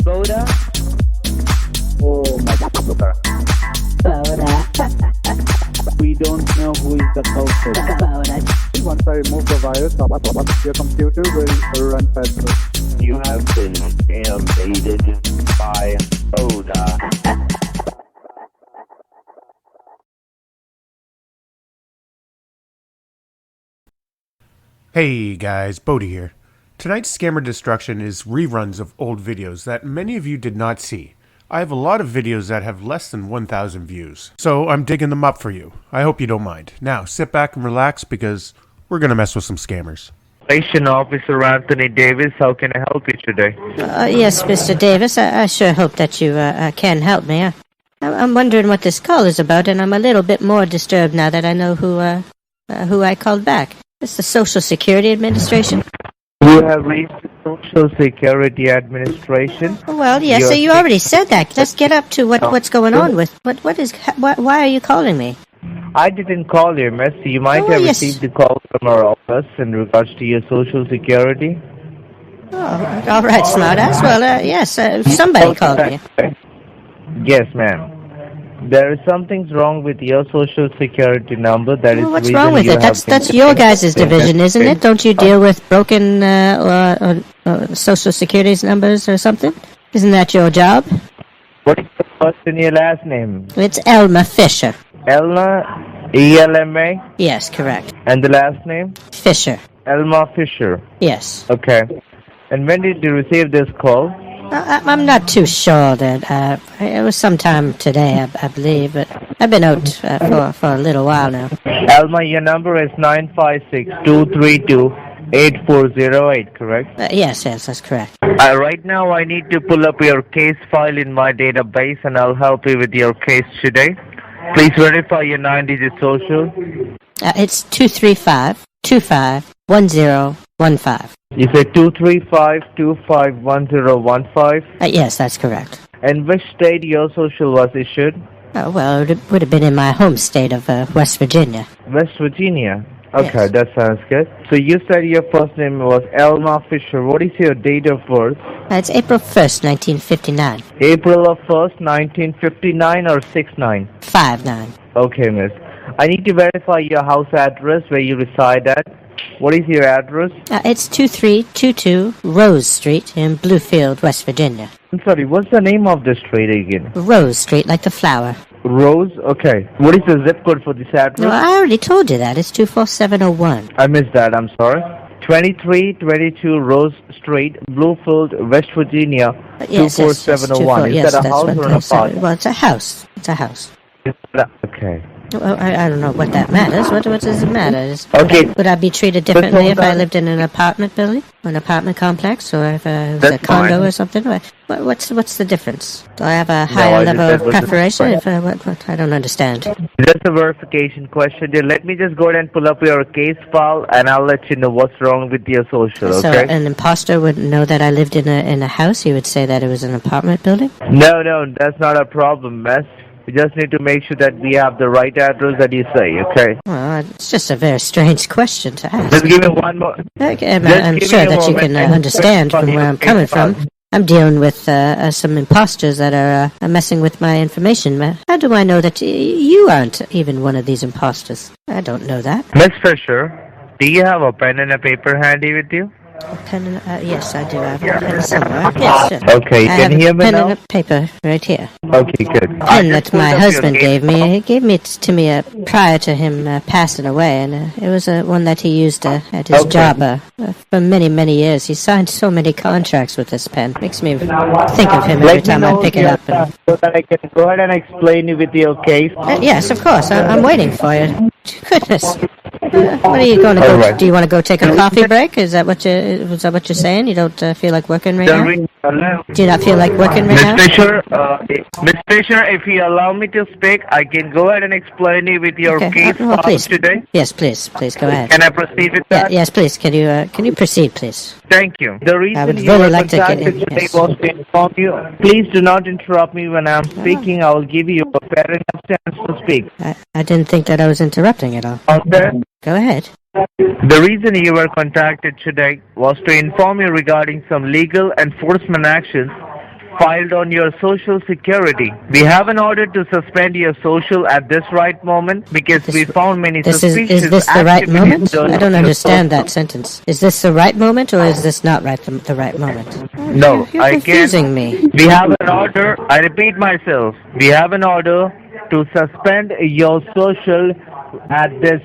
Boda? Oh my God. Boda. We don't know who is the culprit. Boda. Once I remove the virus, your computer will run faster. You have been scambaited by Boda. Hey guys, Boda here. Tonight's Scammer Destruction is reruns of old videos that many of you did not see. I have a lot of videos that have less than 1,000 views, so I'm digging them up for you. I hope you don't mind. Now, sit back and relax because we're gonna mess with some scammers. Station Officer Anthony Davis, how can I help you today? Yes, Mr. Davis, I sure hope that you can help me. I'm wondering what this call is about, and I'm a little bit more disturbed now that I know who I called back. It's the Social Security Administration. You have reached the Social Security Administration. Well, yes, so you already said that. Let's get up to what's going on with why are you calling me? I didn't call you, miss. You might have received a call from our office in regards to your Social Security. Oh, all right, smartass. Well, yes, somebody called me. Yes, ma'am. There is something's wrong with your Social Security number. That is what's wrong with it? That's your guys' division, isn't it? Don't you deal with broken Social Security's numbers or something? Isn't that your job? What is the first and your last name? It's Elma Fisher. Elma, E-L-M-A? Yes, correct. And the last name? Fisher. Elma Fisher. Yes. Okay. And when did you receive this call? I'm not too sure that it was sometime today, I believe, but I've been out for a little while now. Elma, your number is 956-232-8408, correct? Yes, that's correct. Right now, I need to pull up your case file in my database, and I'll help you with your case today. Please verify your 9-digit social. It's 235-251015. You said 235-251015? Yes, that's correct. And which state your social was issued? Well, it would have been in my home state of West Virginia. West Virginia? Okay, yes. That sounds good. So you said your first name was Elma Fisher. What is your date of birth? It's April 1st, 1959. April of 1st, 1959 or 69? 59. Okay, miss. I need to verify your house address where you reside at. What is your address? It's 2322 Rose Street in Bluefield, West Virginia. I'm sorry, what's the name of the street again? Rose Street, like the flower. Rose? Okay. What is the zip code for this address? No, I already told you that. It's 24701. I missed that, I'm sorry. 2322 Rose Street, Bluefield, West Virginia, 24701. Is that a house or an apartment? Well, it's a house. It's a house. Okay. Well, I don't know what that matters. What does it matter? Okay. Would I be treated differently if I lived in an apartment building, an apartment complex, or if it was a condo or something? What's the difference? Do I have a higher level of preparation? What? I don't understand. Just a verification question. Let me just go ahead and pull up your case file, and I'll let you know what's wrong with your social. Okay? So an imposter would know that I lived in a house. He would say that it was an apartment building. No, that's not a problem, miss. We just need to make sure that we have the right address that you say, okay? Well, it's just a very strange question to ask. Just give me one more. Okay, I'm sure that you can understand from where I'm coming from. I'm dealing with some imposters that are messing with my information. How do I know that you aren't even one of these imposters? I don't know that. Miss Fisher, do you have a pen and a paper handy with you? A pen and yes, I do. I have a pen somewhere. Yes, sure. Okay, can you hear me now? I have a pen and a paper right here. Okay, good. The pen that my husband gave me. He gave it to me prior to him passing away, and it was one that he used at his job for many, many years. He signed so many contracts with this pen. Makes me think of him every time I pick it up. So that I can go ahead and explain you with your case. Yes, of course. I'm waiting for you. Goodness. What are you going to go? Right. Do you want to go take a coffee break? Is that what you're saying? You don't feel like working right now? Do you not feel like working right now? Miss Fisher, if you allow me to speak, I can go ahead and explain you with your case please. today. Yes, please go ahead. Can I proceed with that? Yes, please. Can you proceed, please? Thank you. The reason I would you really were like to get in. today Yes. was to inform you. Please do not interrupt me when I'm speaking. I will give you a fair enough chance to speak. I didn't think that I was interrupting at all. Okay. Go ahead. The reason you were contacted today was to inform you regarding some legal enforcement actions filed on your social security. We have an order to suspend your social at this right moment because we found many suspicious is this the right moment? activities I don't understand that sentence. Is this the right moment, or is this not the right moment? No, You're I confusing can't. me. We have an order. I repeat myself. We have an order to suspend your social at this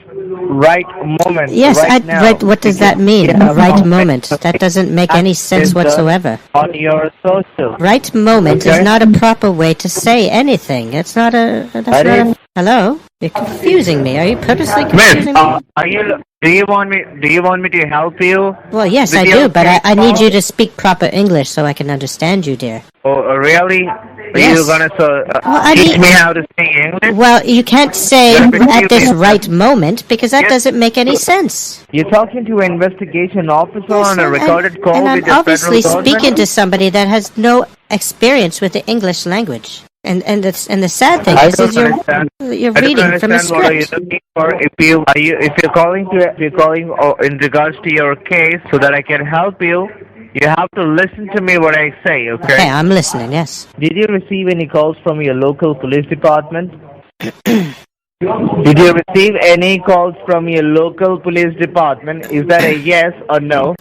right moment. Yes, right now. right. What does that mean? A right moment? That doesn't make any sense whatsoever. On your social. Right moment is Okay. not a proper way to say anything. It's not a. That's not a. Hello? You're confusing me. Are you purposely confusing me? Are you? Do you want me to help you? Well, yes, with I your do, but I case need you file? to speak proper English so I can understand you, dear. Oh, really? Are Yes. you gonna I teach mean- me how to speak English? Well, you can't say Yeah, but at this you- right moment because that Yes. doesn't make any sense. You're talking to an investigation officer Yes, on a and- recorded call and with I'm the obviously federal government? speaking to somebody that has no experience with the English language. And the sad thing I is don't you're understand. reading from a What are you script. looking for? If you're calling in regards to your case so that I can help you, you have to listen to me what I say. Okay, Okay? I'm listening. Yes. Did you receive any calls from your local police department? Did you receive any calls from your local police department? Is that a yes or no?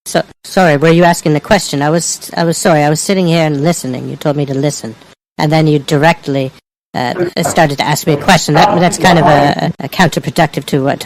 So sorry, were you asking the question? I was sorry. I was sitting here and listening. You told me to listen, and then you directly started to ask me a question. That's kind of a counterproductive to what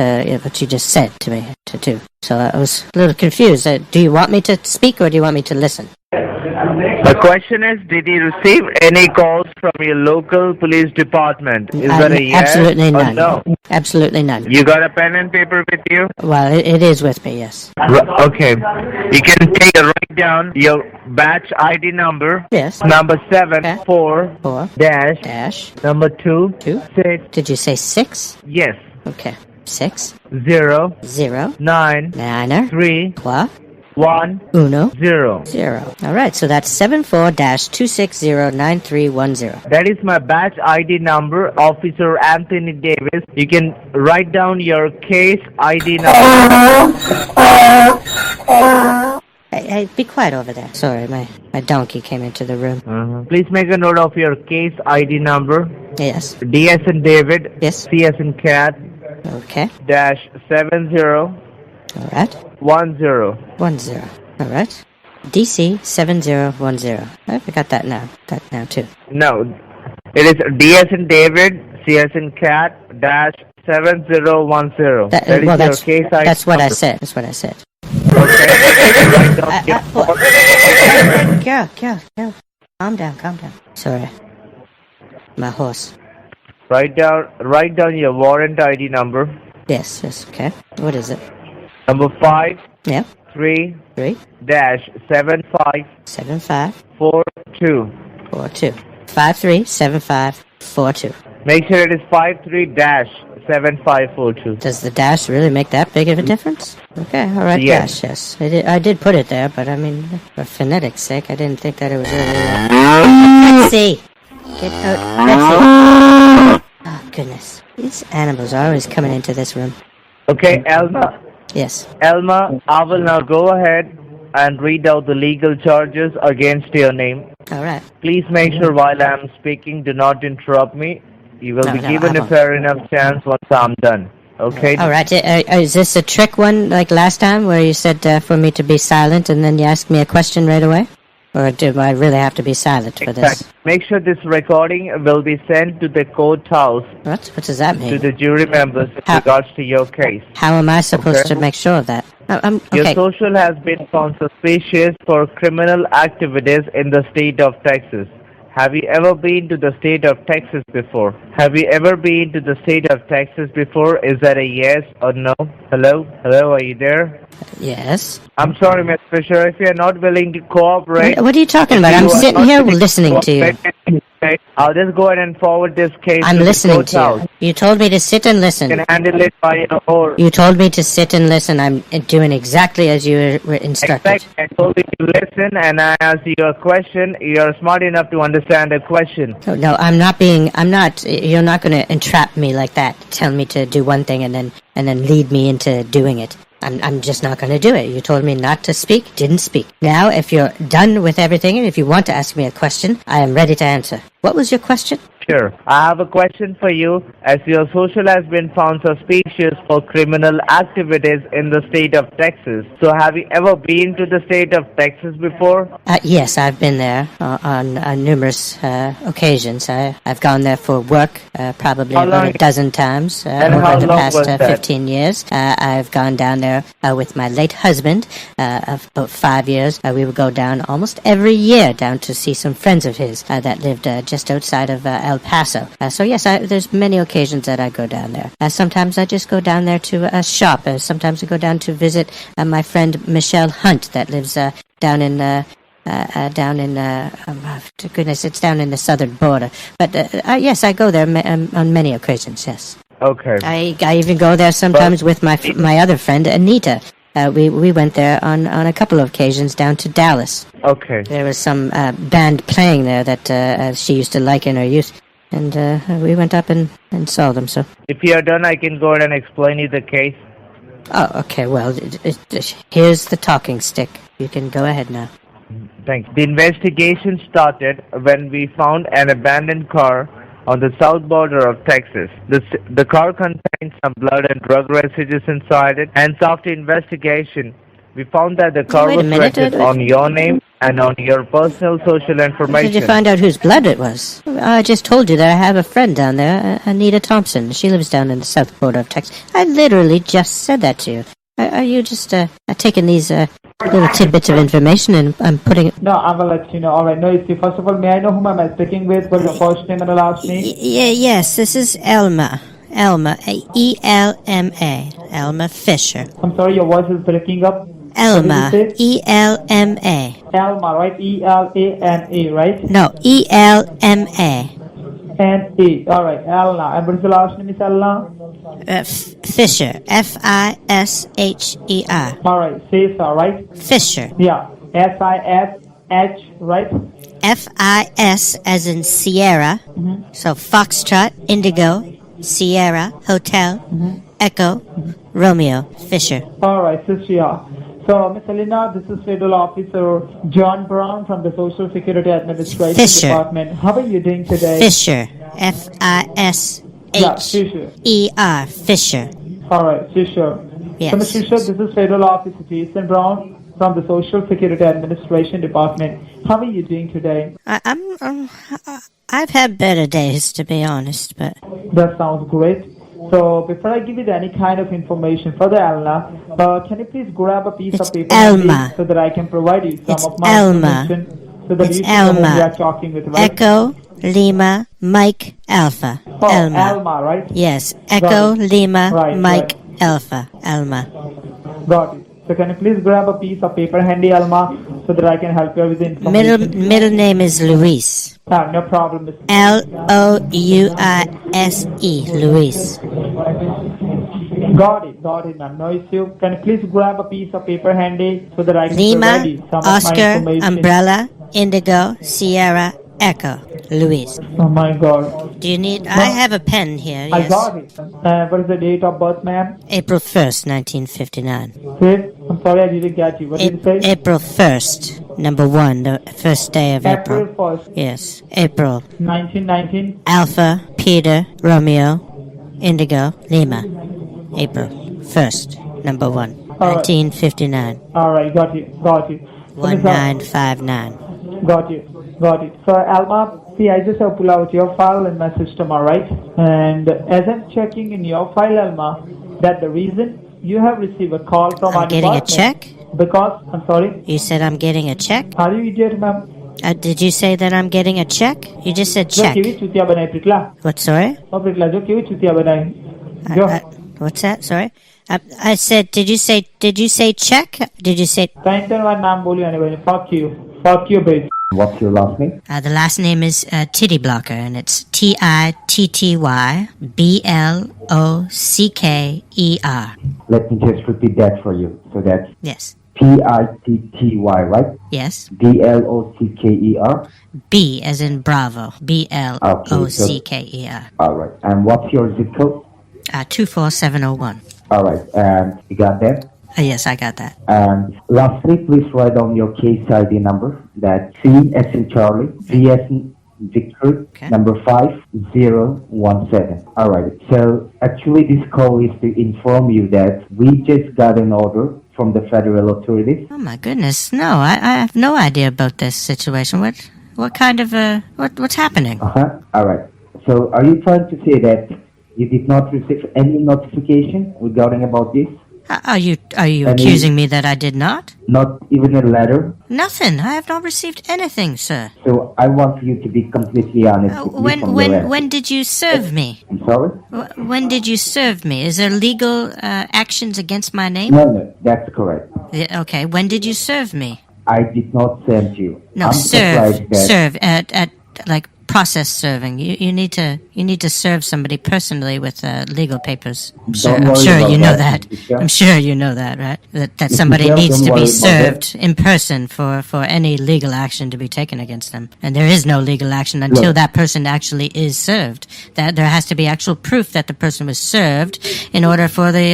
you just said to me to do. So I was a little confused. Do you want me to speak or do you want me to listen? The question is, did you receive any calls from your local police department? Is that a yes Absolutely or none. no? Absolutely none. You got a pen and paper with you? Well, it is with me. Yes. Okay. You can write down your batch ID number. Yes. Number Okay. 4 4 dash number 2 2. 6. Did you say 6? Yes. Okay. 6 0 0 9 9 3 3 1 1 0. 0. All right. So that's 74-260-9310. That is my batch ID number, Officer Anthony Davis. You can write down your case ID number. Hey, be quiet over there. Sorry, my donkey came into the room. Please make a note of your case ID number. Yes. D as in David. Yes. C as in cat. Okay. Dash 70 All right. 10. 10. All right. DC 7010. I got that now. That now too. No, it is D as in David, C as in cat, dash 7010. That is Well, your case ID that's what I number. said. That's what I said. Okay. Write down your Girl. Calm down. Sorry. My horse. write down your warrant ID number. Yes. Okay. What is it? Number 5 Yeah. 3 3 dash 75 75 42. 42. 537542. Make sure it is 53 dash 7542. Does the dash really make that big of a difference? Okay, all right, Yes. dash, yes. I did put it there, but I mean, for phonetics' sake, I didn't think that it was really... Betsy! Get out, Betsy! Oh, goodness. These animals are always coming into this room. Okay, Elma. Yes. Elma, I will now go ahead and read out the legal charges against your name. All right. Please make sure while I'm speaking, do not interrupt me. You will No, be no, given I a won't. fair enough chance once I'm done. Okay? All right. Is this a trick one like last time where you said for me to be silent and then you asked me a question right away? Or do I really have to be silent for this? Exactly. Make sure this recording will be sent to the courthouse What? What does that to mean? the jury members in How- regards to your case. How am I supposed Okay. to make sure of that? Your Okay. social has been found suspicious for criminal activities in the state of Texas. Have you ever been to the state of Texas before? Have you ever been to the state of Texas before? Is that a yes or no? Hello? Hello, are you there? Yes. I'm sorry, Ms. Fisher, if you're not willing to cooperate... What are you talking about? I'm you are sitting not here willing listening to you. cooperate, I'll just go ahead and forward this case I'm to listening the to courthouse. you. You told me to sit and You listen. can handle it by your own. You told me to sit and listen. I'm doing exactly as you were instructed. Expect I told you to listen and I asked you a question. You're smart enough to understand a question. No, I'm not. You're not going to entrap me like that. Tell me to do one thing and then lead me into doing it. I'm just not going to do it. You told me not to speak, didn't speak. Now, if you're done with everything and if you want to ask me a question, I am ready to answer. What was your question? Sure. I have a question for you. As your social has been found suspicious for criminal activities in the state of Texas. So have you ever been to the state of Texas before? Yes, I've been there on numerous occasions. I've gone there for work probably about a dozen times over the past 15 years. I've gone down there with my late husband of about 5 years. We would go down almost every year down to see some friends of his that lived just outside of El Paso. So yes, there's many occasions that I go down there. Sometimes I just go down there to shop. Sometimes I go down to visit my friend Michelle Hunt that lives down in goodness, it's down in the southern border. But yes, I go there on many occasions. Yes. Okay. I even go there sometimes with my other friend Anita. We went there on a couple of occasions down to Dallas. Okay. There was some band playing there that she used to like in her youth, and we went up and saw them. So if you're done, I can go ahead and explain you the case. Oh, okay. Well, here's the talking stick. You can go ahead now. Thanks. The investigation started when we found an abandoned car on the south border of Texas. The car contained some blood and drug residues inside it, and after investigation, we found that the car was registered on your name and on your personal social information. Did you find out whose blood it was? I just told you that I have a friend down there, Anita Thompson. She lives down in the south border of Texas. I literally just said that to you. Are you just taking these little tidbits of information and I'm putting it... No, I will let you know. All right, no issue. First of all, may I know whom am I speaking with? What's your first name and the last name? Yes, this is Elma. Elma, E-L-M-A. Elma Fisher. I'm sorry, your voice is breaking up. Elma, E-L-M-A. Elma, right? E-L-A-M-A, right? No, E-L-M-A. N-A. All right, Elna. And what's the last name, Miss Elna? Fisher, F-I-S-H-E-R. All right, Cesar, right? Fisher. Yeah, S-I-S-H, right? F-I-S as in Sierra. So Foxtrot, Indigo, Sierra, Hotel, Echo, Romeo, Fisher. All right, Cecilia. So, Miss Elena, this is Federal Officer John Brown from the Social Security Administration Fisher. Department. How are you doing today? Fisher, F-I-S-H-E-R, Fisher. All right, Fisher. Yes. So, Ms. Fisher, this is Federal Officer Jason Brown from the Social Security Administration Department. How are you doing today? I've had better days, to be honest, but... That sounds great. So, before I give you any kind of information for the Elna, can you please grab a piece of paper Elma. so that I can provide you some of my Elma. information so that It's you know who Elma. we are talking with, right? Echo, Lima, Mike, Alpha. Oh, Elma. Elma, right? Yes, Echo, Lima, Right, Mike, Alpha. Elma. Got it. So can you please grab a piece of paper handy, Elma, so that I can help you with the information? Middle name is Luis. No problem. Miss. L-O-U-I-S-E. Luis. Got it, ma'am. No issue. Can you please grab a piece of paper handy so that I can Lima, provide you some of my Oscar, information? Umbrella, Indigo, Sierra, Echo. Luis. Oh my God. Do you need... I have a pen here, I yes. got it. What is the date of birth, ma'am? April 1st, 1959. Wait, I'm sorry, I didn't get you. What did you say? April 1st, number 1, the first day of April. April 1st, Yes, April. 1919. Alpha, Peter, Romeo, Indigo, Lima. April 1st, number 1, 1959. All right, got you. 1959. Got you. So, Alma, see, I just have pulled out your file in my system, all right? And as I'm checking in your file, Alma, that the reason you have received a call from our I'm getting a department check? Because, I'm sorry, You said I'm getting a check? are you idiot, ma'am? Did you say that I'm getting a check? You just said जो check. केवी चुतिया बनाई प्रिकला What, sorry? ओ प्रिकला जो केवी चुतिया बनाई जो What's that? Sorry? I said, did you say check? Did you say... काइंटर वन नाम बोली आने वाली fuck you bitch. What's your last name? the last name is Titty Blocker, and it's Tittyblocker. Let me just repeat that for you. So that's Yes. Pitty, right? Yes. Blocker. B as in Bravo. Blocker. All right. And what's your zip code? 24701. All right. And you got that? Yes, I got that. And lastly, please write down your case ID number. That's C as in Charlie, V as in Victor, Okay. number 5017. Alright, so actually this call is to inform you that we just got an order from the federal authorities. Oh my goodness, no, I have no idea about this situation. What kind of, what's happening? Alright, so are you trying to say that you did not receive any notification regarding about this? Are you Any- accusing me that I did not? Not even a letter? Nothing. I have not received anything, sir. So I want you to be completely honest with me from your end. When did you serve me? I'm sorry? When did you serve me? Is there legal actions against my name? No, that's correct. Yeah, okay. When did you serve me? I did not send you. No, I'm serve surprised that serve at like process serving. You need to serve somebody personally with legal papers. Sure, Don't I'm worry sure about you know that, that. Mr. Shah. I'm sure you know that, right? That Mr. somebody Shah, needs don't to be worry about that. served in person for any legal action to be taken against them. And there is no legal action until Look. that person actually is served. That there has to be actual proof that the person was served in order for the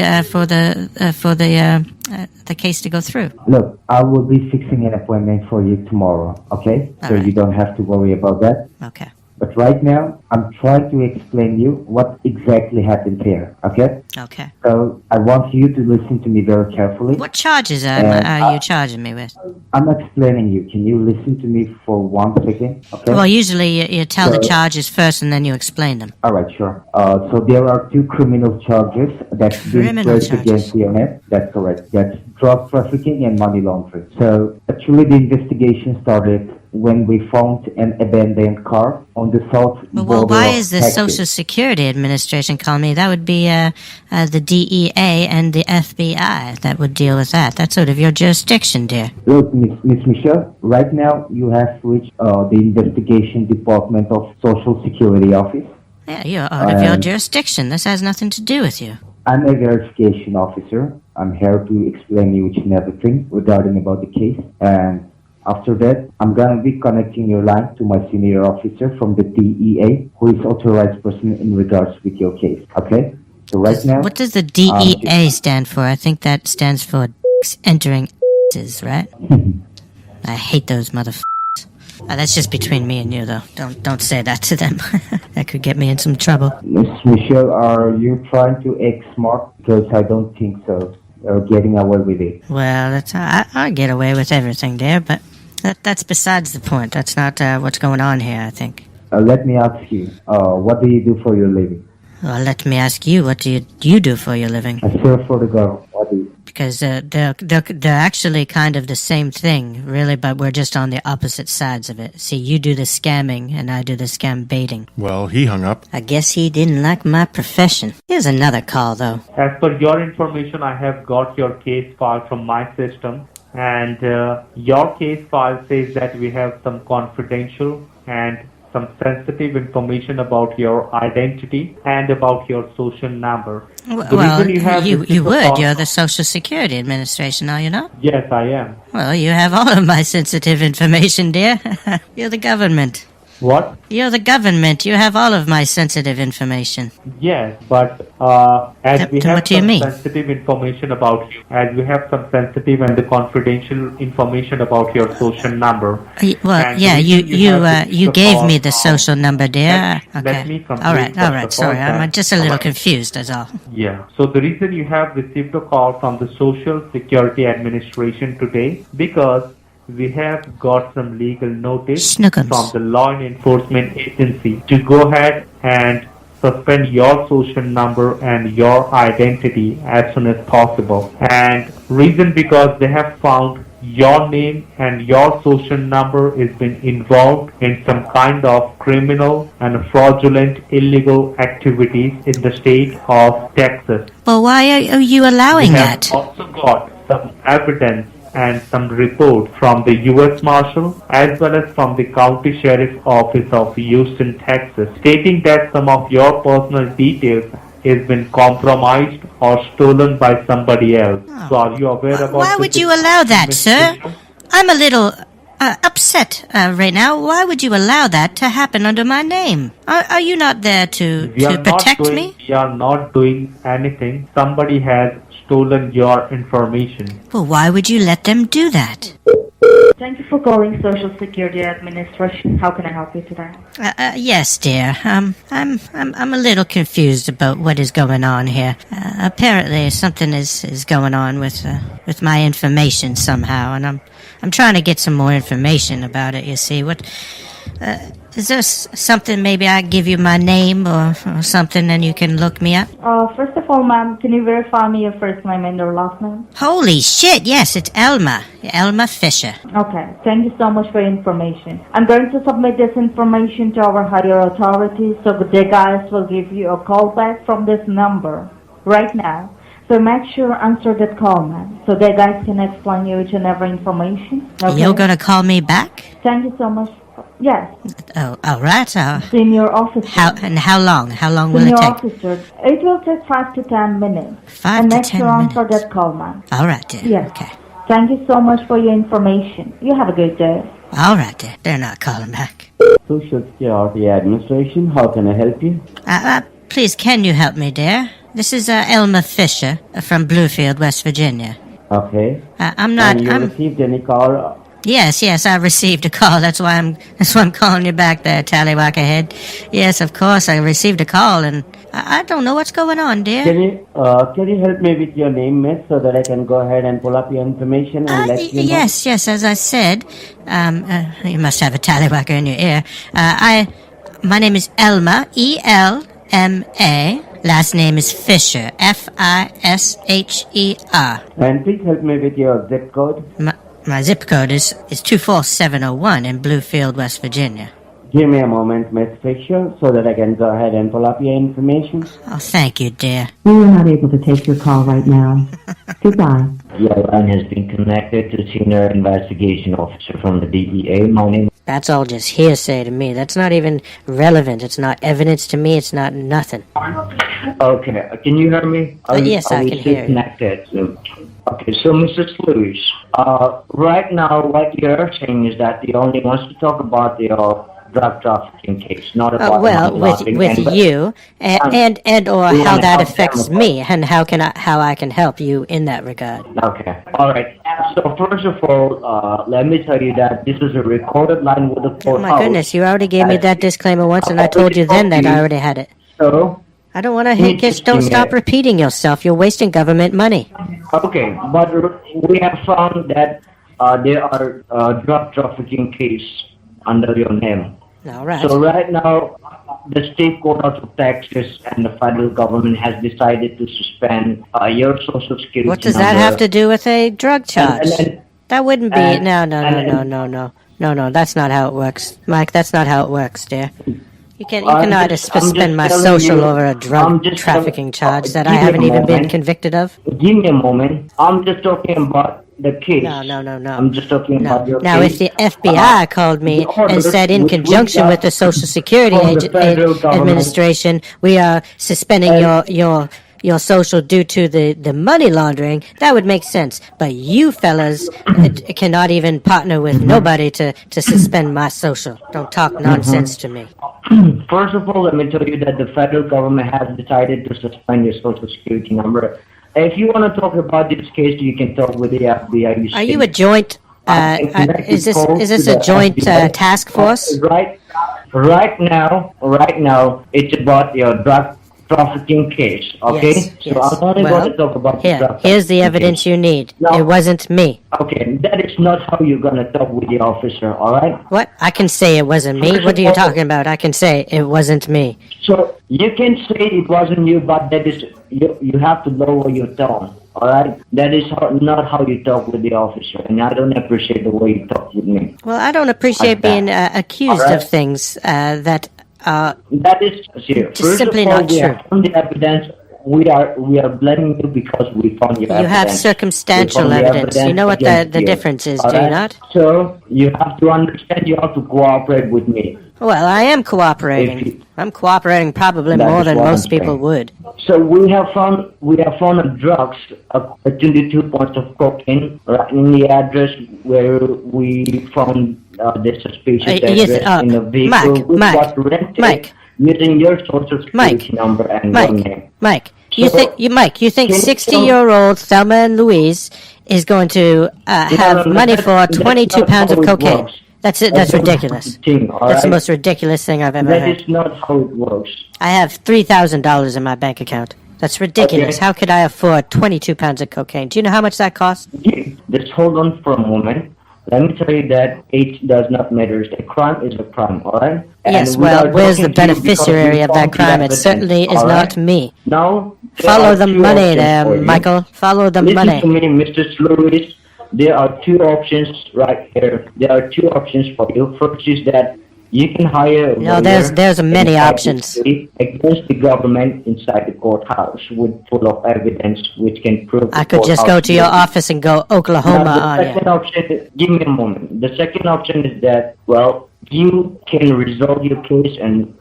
case to go through. Look, I will be fixing an appointment for you tomorrow, okay? So Alright. you don't have to worry about that. Okay. But right now, I'm trying to explain you what exactly happened here, okay? Okay. So I want you to listen to me very carefully. What charges are you charging me with? I'm explaining you. Can you listen to me for 1 second, okay? Well, usually you tell the So- charges first and then you explain them. All right, sure. So there are 2 criminal charges that's been Criminal placed charges. against your head. That's correct. That's drug trafficking and money laundering. So actually, the investigation started when we found an abandoned car on the south Well, border why of is the Texas. Social Security Administration calling me? That would be the DEA and the FBI that would deal with that. That's sort of your jurisdiction, dear. Look, Miss Michelle, right now you have reached the investigation department of Social Security office. Yeah, you're out of your Um, jurisdiction. This has nothing to do with you. I'm a verification officer. I'm here to explain you each and everything regarding about the case. And after that, I'm gonna be connecting your line to my senior officer from the DEA, who is authorized person in regards with your case. Okay? So right now, What does the DEA stand for? I think that stands for entering right? I hate those motherfuckers. That's just between me and you, though. Don't say that to them. That could get me in some trouble. Miss Michelle, are you trying to act smart? Because I don't think so. You're getting away with it. Well, I get away with everything, dear, but that's besides the point. That's not what's going on here, I think. Let me ask you, what do you do for your living? Well, let me ask you, what do you do for your living? I serve for the government. What do you? Because they're actually kind of the same thing, really, but we're just on the opposite sides of it. See, you do the scamming, and I do the scambaiting. Well, he hung up. I guess he didn't like my profession. Here's another call, though. As per your information, I have got your case file from my system, and your case file says that we have some confidential and some sensitive information about your identity and about your social number. Well, reason you have you received a would. call- You're the Social Security Administration, are you not? Yes, I am. Well, you have all of my sensitive information, dear. You're the government. What? You're the government. You have all of my sensitive information. Yes, but as we Then have what do you some mean? sensitive information about you, as we have some sensitive and confidential information about your social number. Well, And yeah, the reason you have gave received me a the call social number, dear. let me complete All right. first of Sorry, all I'm that- just a little confused, that's all. Yeah. So the reason you have received a call from the Social Security Administration today, because we have got some legal notice Snookums. from the law enforcement agency to go ahead and suspend your social number and your identity as soon as possible. And reason because they have found your name and your social number has been involved in some kind of criminal and fraudulent illegal activities in the state of Texas. Well, why are you allowing We have that? also got some evidence and some report from the U.S. Marshal as well as from the County Sheriff's Office of Houston, Texas, stating that some of your personal details has been compromised or stolen by somebody else. So are you aware about Why this would you allow that, sir? investigation? I'm a little upset right now. Why would you allow that to happen under my name? Are you not there to protect me? We are not doing anything. Somebody has stolen your information. Well, why would you let them do that? Thank you for calling Social Security Administration. How can I help you today? Yes, dear. I'm a little confused about what is going on here. Apparently, something is going on with my information somehow, and I'm trying to get some more information about it. You see, is there something? Maybe I give you my name or something, and you can look me up. First of all, ma'am, can you verify me your first name and your last name? Holy shit! Yes, it's Elma. Elma Fisher. Okay. Thank you so much for your information. I'm going to submit this information to our higher authorities, so the guys will give you a call back from this number right now. So make sure answer that call, ma'am, so the guys can explain you each and every information. Okay? You're gonna call me back? Thank you so much. Yes. Oh, all right. Senior officer. How long? How long will Senior it take? officer. It will take 5 to 10 minutes. 5 and to make 10 sure answer minutes. that call, ma'am. All right, dear. Yes. Okay. Thank you so much for your information. You have a good day. All right, dear. They're not calling back. Social Security Administration, how can I help you? Please, can you help me, dear? This is Elma Fisher from Bluefield, West Virginia. Okay. I'm not. And you received any call? Yes, I received a call. That's why I'm calling you back there, Tallywhacker Head. Yes, of course, I received a call, and I don't know what's going on, dear. Can you help me with your name, miss, so that I can go ahead and pull up your information and let you know? Yes, as I said, you must have a Tallywhacker in your ear. My name is Elma, E-L-M-A. Last name is Fisher, F-I-S-H-E-R. And please help me with your zip code. My zip code is 24701 in Bluefield, West Virginia. Give me a moment, Miss Fisher, so that I can go ahead and pull up your information. Oh, thank you, dear. We are not able to take your call right now. Goodbye. Your line has been connected to Senior Investigation Officer from the DEA. My name. That's all just hearsay to me. That's not even relevant. It's not evidence to me. It's not nothing. Okay, can you hear me? Yes, I can hear you. Connected. Okay, so Mrs. Lewis, right now what you're saying is that you only wants to talk about your drug trafficking case, not about with you and or how that affects me and how I can help you in that regard. Okay, all right. So first of all, let me tell you that this is a recorded line with the court. Oh my goodness, you already gave me that disclaimer once, and I told you then that I already had it. So I don't want to just don't stop repeating yourself. You're wasting government money. Okay, but we have found that there are drug trafficking case under your name. All right. So right now, the state court of Texas and the federal government has decided to suspend your Social Security. What does that have to do with a drug charge? That wouldn't be. No. That's not how it works, Mike. That's not how it works, dear. You cannot suspend my social over a drug trafficking charge that I haven't even been convicted of. Give me a moment. I'm just talking about the case. No. I'm just talking about your now, case. if the FBI called me and said in conjunction with the Social Security Administration, we are suspending your social due to the money laundering, that would make sense. But you fellas cannot even partner with nobody to suspend my social. Don't talk nonsense to me. First of all, let me tell you that the federal government has decided to suspend your Social Security number. If you want to talk about this case, you can talk with the FBI. Are you a joint? Is this a joint task force? Right now, it's about your drug trafficking case. Okay, yes. So I'm only going to talk about the drug here's the evidence you need. It wasn't me. Okay, that is not how you're going to talk with the officer. All right? What? I can say it wasn't me. What are you talking about? I can say it wasn't me. So you can say it wasn't you, but that is you have to lower your tone. All right, that is not how you talk with the officer, and I don't appreciate the way you talk with me. Well, I don't appreciate being accused of things that is just simply not true. The evidence we are blaming you because we found your You have evidence. circumstantial We found the evidence. You know what against the you. difference is, All do you right? not? So you have to understand. You have to cooperate with me. Well, I am If cooperating. you- I'm cooperating probably That more is than what most I'm people saying. would. So we have found a drugs, 22 points of cocaine right in the address where we found the suspicious Yes, address in the vehicle, Mike, which Mike, was rented Mike. using your social security Mike, number and your name. Mike, So, you think you think can you 60-year-old Thelma and Louise is going to have no, money that's- for that's 22 not pounds how of it cocaine? works. That's it. That's That's not ridiculous. the thing, all That's the right? most ridiculous thing I've ever That heard. is not how it works. I have $3,000 in my bank account. That's ridiculous. Okay. How could I afford 22 pounds of cocaine? Do you know how much that costs? Just hold on for a moment. Let me tell you that age does not matter. A crime is a crime, all right? Yes, we well, are where's the talking to you because beneficiary we of that found the crime? It evidence, certainly is all not right? me. Now, there Follow are the two money options there, for you. Michael. Follow the Listen money. to me, Mr. Lewis. There are two options right here. There are two options for you. First is that you can hire a No, lawyer there's many inside the options. city against the government inside the courthouse with full of evidence which can prove I the could just go courthouse to your guilty. office and go Oklahoma Now, the on you. second option is, give me a moment. The second option is that, well, you can resolve your case and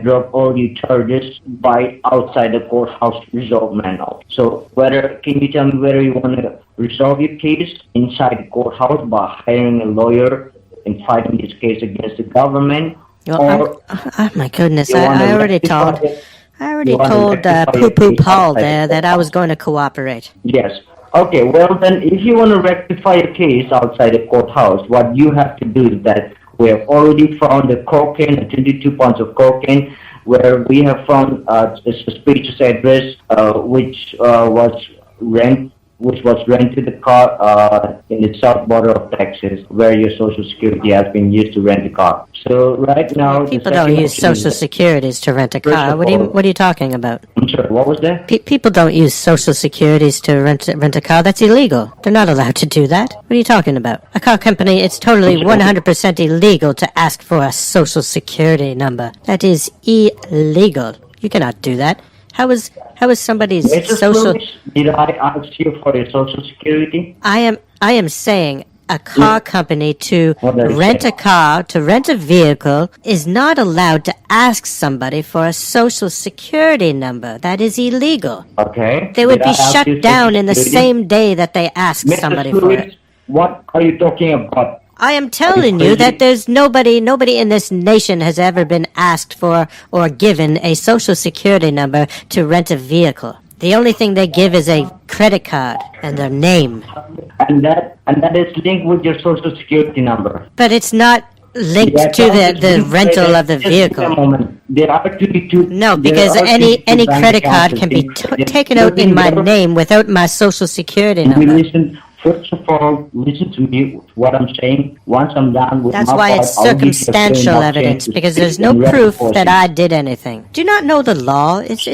drop all your charges by outside the courthouse resolve manual. So can you tell me whether you want to resolve your case inside the courthouse by hiring a lawyer and fighting this case against the government? Well, oh my goodness! you wanna I already rectify told it? I already You wanna told rectify Poo your Poo case Paul outside there the that I was going to cooperate. Yes. Okay, well then, if you want to rectify a case outside the courthouse, what you have to do is that we have already found the cocaine, 22 pounds of cocaine, where we have found a suspicious address, which was rented the car in the south border of Texas, where your social security has been used to rent the car. So right now, the People don't second use option is social that- securities to rent a First car. of What all- are you talking about? I'm sorry, what was that? People don't use social securities to rent a car. That's illegal. They're not allowed to do that. What are you talking about? A car company, it's totally 100% illegal to ask for a social security number. That is illegal. You cannot do that. How is somebody's Mrs. social? Lewis, did I ask you for your social security? I am saying a car company to What are you rent saying? a car, to rent a vehicle, is not allowed to ask somebody for a social security number. That is illegal. Okay. They would Did be I ask shut you down social in the security? same day that they ask Mrs. somebody for Lewis, it. what are you talking about? I am telling you that there's nobody in this nation has ever been asked for or given a social security number to rent a vehicle. The only thing they give is a credit card and their name. And that is linked with your social security number. But it's not linked Yeah, to the rental of the just give me a vehicle. moment. There are 22. No, there because are any 22 bank credit accounts card can be that taken out in my there. name without my social security You number. listen. First of all, listen to me. What I'm saying. Once I'm done with That's my why part, it's I'll give you a circumstantial clean evidence, option to because speak there's no and proof reinforce that it. I did anything. Do you not know the law? It's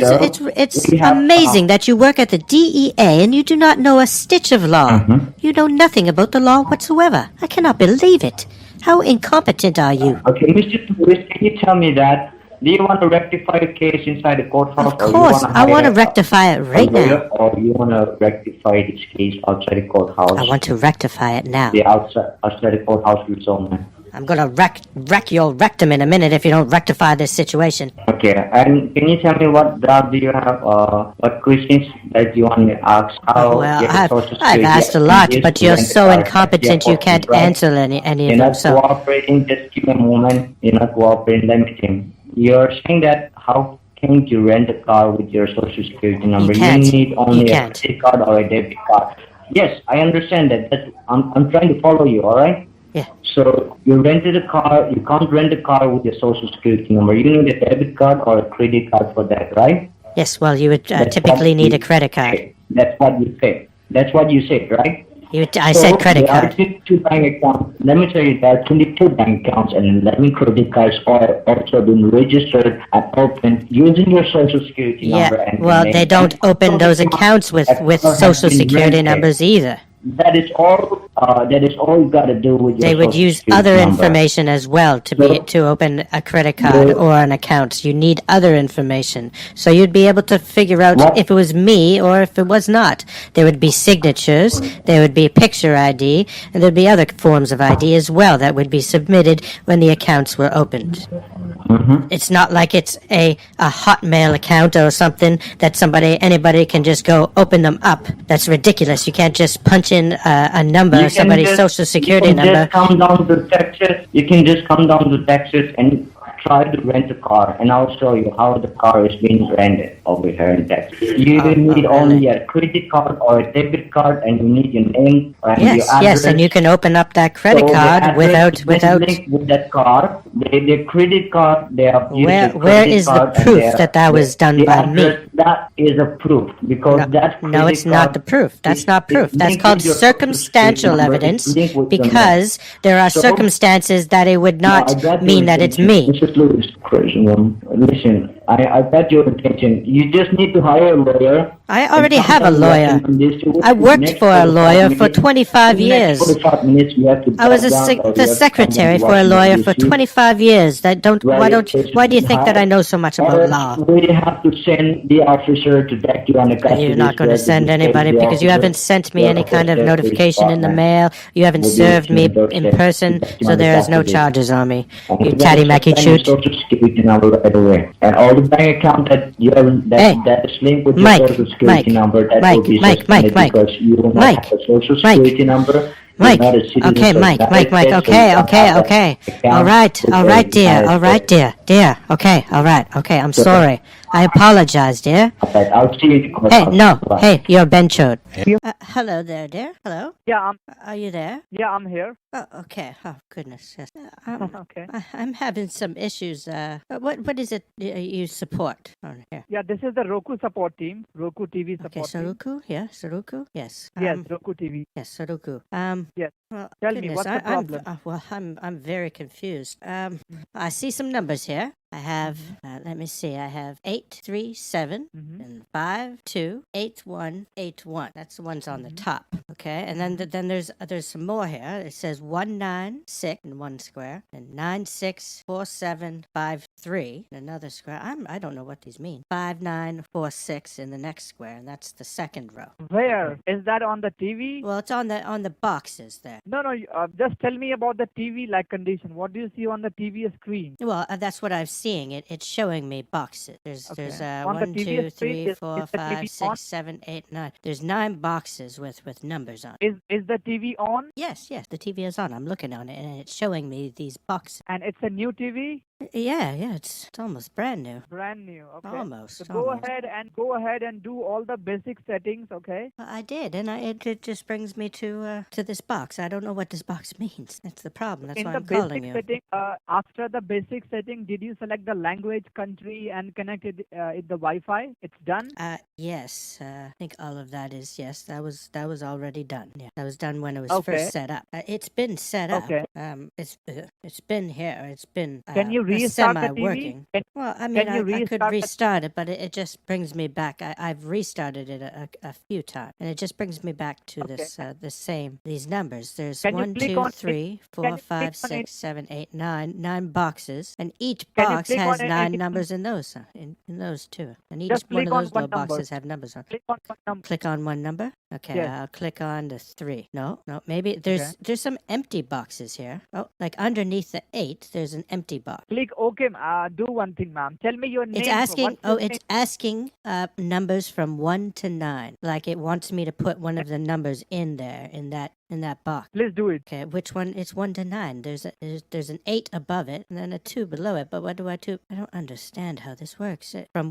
we have, amazing that you work at the DEA and you do not know a stitch of law. You know nothing about the law whatsoever. I cannot believe it. How incompetent are you? Okay, Mr. Lewis, can you tell me that? Do you want to rectify a case inside the courthouse? Of course, I want to rectify it right now. Or you want to rectify this case outside the courthouse? I want to rectify it now. The outside the courthouse resolvement. I'm gonna wreck your rectum in a minute if you don't rectify this situation. Okay, and can you tell me what doubt do you have? What questions that you want me to ask? How Well, your Social I've Security asked a lot, is but to you're rent a so car, incompetent you can't right? answer any You're of them. not So cooperating. Just give me a moment. You're not cooperating. Let me think. You're saying that how can you rent a car with your Social Security number? can't. need only You a can't. credit card or a debit card. Yes, I understand that. I'm trying to follow you. All right. yeah. So you rented a car. You can't rent a car with your Social Security number. You need a debit card or a credit card for that, right? Yes, well, you would That's typically what need you a credit card. said. That's what you said. That's what you said, right? I said credit there are card. 22 bank accounts. Let me tell you, there are 22 bank accounts and 11 credit cards are also been registered and opened using your Social Security number. Yeah, And well, name. they don't open those accounts with That Social has been Security rented. numbers either. That is all that is all you gotta do with your They would social use security other number. information as well to open a credit card or an account. You need other information. So you'd be able to figure out if it was me or if it was not. There would be signatures, there would be picture ID, and there'd be other forms of ID as well that would be submitted when the accounts were opened. It's not like it's a Hotmail account or something that anybody can just go open them up. That's ridiculous. You can't just punch in a number, somebody's social security number. You can just come down to Texas and try to rent a car, and I'll show you how the car is being rented over here in Texas. You need only a credit card or a debit card, and you need your name and your address. Yes, and you can open up that credit card without link with that card. The credit card, they have where is the proof that was done by me? That is a proof because no, it's not the proof. That's not proof. That's called circumstantial evidence because there are circumstances that it would not mean that it's me. Louis, crazy one. Listen, I got your attention. You just need to hire a lawyer. I already have a lawyer. I worked for a lawyer for 25 years. I was the secretary for a lawyer for 25 years. Why do you think that I know so much about law? We have to send the officer to take you on a custody. You're not going to send anybody because you haven't sent me any kind of notification in the mail. You haven't served me in person, so there is no charges on me. You tatty-macky shoot. Social security number right away. And all the bank account that you have that is linked with your social security number, that will be suspended because you don't have a social security number. Mike, okay, Mike, okay. All right, dear, okay, all right, okay, I'm sorry. I apologize, dear. Okay, I'll see you in the court. Hey, no, hey, you're benchoed. Hello there, dear, hello? Yeah, Are you there? yeah, I'm here. Oh, okay, oh, goodness, yes. Okay. I'm having some issues, what is it you support on here? Yeah, this is the Roku support team, Roku TV support Okay, team. Saruku, yeah, Saruku, yes. Yes, Roku TV. Yes, Saruku. Yes. Well, Tell me, what's the problem? I'm very confused. I see some numbers here. I have, let me see, I have 837 and 528181. That's the ones on the top, okay? And then there's some more here. It says 196 in one square and 964753 in another square. I don't know what these mean. 5946 in the next square, and that's the second row. Where? Is that on the TV? Well, it's on the boxes there. No, just tell me about the TV-like condition. What do you see on the TV screen? Well, that's what I've seeing. It's showing me boxes. There's 1, 2, 3, 4, 5, 6, 7, 8, 9. There's 9 boxes with numbers on. Is the TV on? Yes, the TV is on. I'm looking on it and it's showing me these boxes. And it's a new TV? Yeah, it's almost brand new. Brand new, okay. Almost. So go ahead and do all the basic settings, okay? I did, and it just brings me to this box. I don't know what this box means. That's the problem. That's why I'm calling you. Setting, after the basic setting, did you select the language, country, and connect it the Wi-Fi? It's done. Yes. I think all of that is yes. That was already done. Yeah, that was done when it was first set up. It's been set up. Okay. It's been here. It's been. Can you restart the TV? Working. Well, I mean, I could restart it, but it just brings me back. I've restarted it a few times, and it just brings me back to these numbers. There's 1, 2, 3, 4, 5, 6, 7, 8, 9. 9 boxes, and each box has 9 numbers in those. In those too, and each one of those little boxes have numbers on. Click on one number. Okay, yes. I'll click on the 3. No, maybe there's some empty boxes here. Oh, like underneath the 8, there's an empty box. Click OK. Do one thing, ma'am. Tell me your name. It's asking. It's asking numbers from 1 to 9. Like it wants me to put one of the numbers in there in that box. Please do it. Okay, which one? It's 1 to 9. There's an 8 above it and then a 2 below it. But what do I do? I don't understand how this works. Tell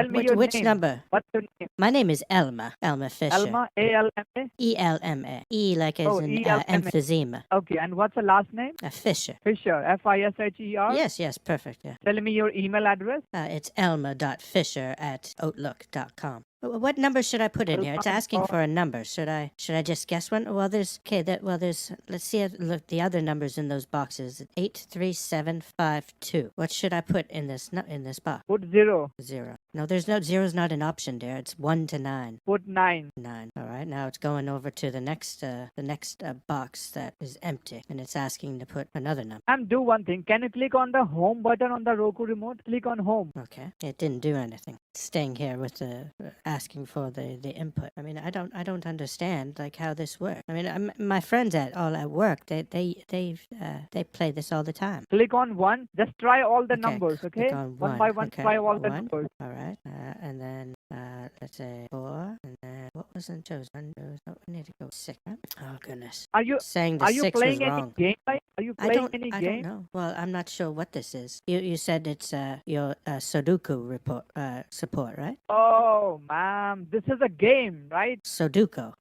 me your which name. number? What's your name? My name is Elma. Elma Fisher. Elma, A-L-M-A? E-L-M-A. E like as in emphysema. Okay, and what's the last name? Fisher. Fisher. F-I-S-H-E-R? Yes, perfect. Yeah. Tell me your email address. It's elma.fisher@outlook.com. What number should I put in here? It's asking for a number. Should I just guess one? Well, there's let's see. Look, the other numbers in those boxes. 83752. What should I put in this box? Put 0. 0. No, there's no zero's not an option there. It's 1 to 9. Put 9. 9. All right. Now it's going over to the next box that is empty, and it's asking to put another number. Do one thing. Can you click on the home button on the Roku remote? Click on home. Okay. It didn't do anything. Staying here with the asking for the input. I mean, I don't understand like how this works. I mean, my friends at work, they play this all the time. Click on 1. Just try all the numbers, okay? Click on one by one, okay. try all the 1. numbers. All right. And then let's say 4. And then what wasn't chosen? I need to go 6. Huh? Oh goodness. Are you saying the Are you 6 playing was any wrong? game? Are you playing any I game? don't know. Well, I'm not sure what this is. You said it's your Sudoku support, right? Oh, ma'am, this is a game, right? Sudoku?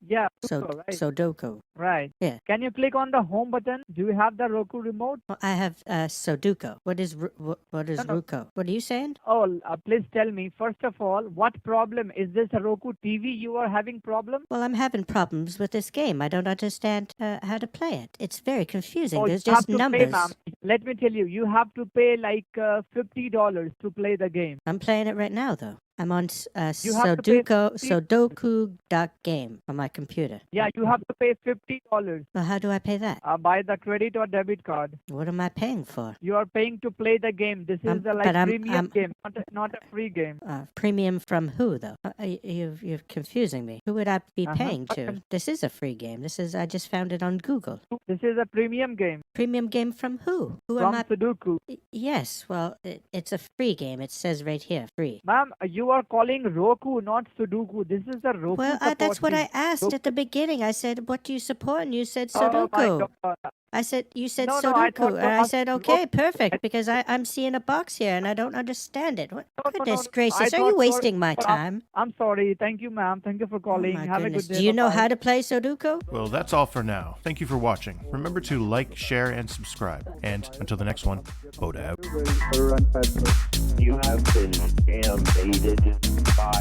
Yeah, Sudoku, right? Sudoku. Right. Yeah. Can you click on the home button? Do you have the Roku remote? Well, I have Sudoku. What is Ruko? What are you saying? Oh, please tell me, first of all, what problem? Is this a Roku TV you are having problem? Well, I'm having problems with this game. I don't understand how to play it. It's very confusing. Oh, There's you have just to numbers. Pay, ma'am. Let me tell you, you have to pay like $50 to play the game. I'm playing it right now, though. I'm on Sudoku.game on my computer. Yeah, you have to pay $50. Well, how do I pay that? By the credit or debit card. What am I paying for? You are paying to play the game. This is a premium game, not a free game. Premium from who, though? You're confusing me. Who would I be paying to? This is a free game. I just found it on Google. This is a premium game. Premium game from who? Who from am I? Sudoku. Yes, well, it's a free game. It says right here, free. Ma'am, you are calling Roku, not Sudoku. This is a Roku. Well, that's what I asked at the beginning. I said, what do you support? And you said Sudoku. Oh my God. I said, you said No, Sudoku. And I said, okay, perfect, because I'm seeing a box here and I don't understand it. Goodness gracious, are you wasting my time? I'm sorry. Thank you, ma'am. Thank you for calling. Oh, Have a good day. Do you know how to play Sudoku? Well, that's all for now. Thank you for watching. Remember to like, share, and subscribe. And until the next one, Boda out. Error and password. You have been scambaited by